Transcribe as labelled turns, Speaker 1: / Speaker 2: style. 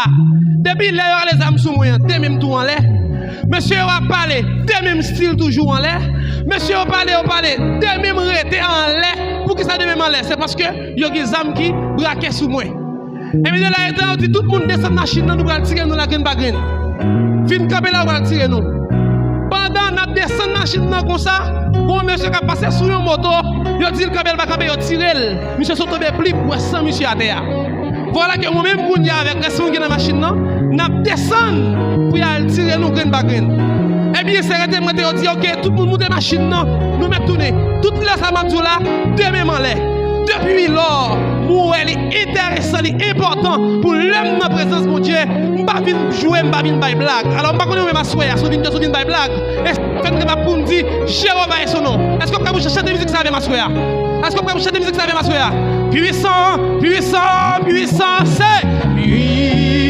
Speaker 1: là. Depuis là, les âmes sous moi, t'es même tout en l'air. Monsieur a parlé, t'es même style toujours en l'air. Monsieur a parlé, t'es même resté en l'air. Pour que ça devienne en l'air? C'est parce que y a des âmes qui braquent sous moi. Et bien là, on dit tout le monde descend de la machine, nous allons tirer nous la graine par graine. Fin camper là, on va tirer nous. Pendant qu'on descend de la machine comme ça, bon monsieur qui a passé sur une moto, il dit le camper va camper, il tire. Monsieur sont tombés plus pour 100 monsieur à terre. Voilà que moi-même, quand avec les gens qui dans la machine, nous descendons pour aller tirer nous graine par graine. Eh bien, c'est arrêté, moi, je dis, ok, tout le monde monte la machine, nous mettons tourner. Tout le monde là, demain en l'air. Depuis lors, moi, elle est intéressante, important pour l'homme dans la présence de mon Dieu. Je ne vais pas jouer, je ne vais pas faire blague. Alors, je ne vais pas m'asseoir, je ne vais pas faire blague. Est-ce que vous pouvez me dire, Jéhovah est son nom? Est-ce que vous pouvez chanter musique ça avec m'asseoir? Est-ce que vous pouvez chanter musique ça avec m'asseoir? Puissant, puissant, puissant, c'est puissant.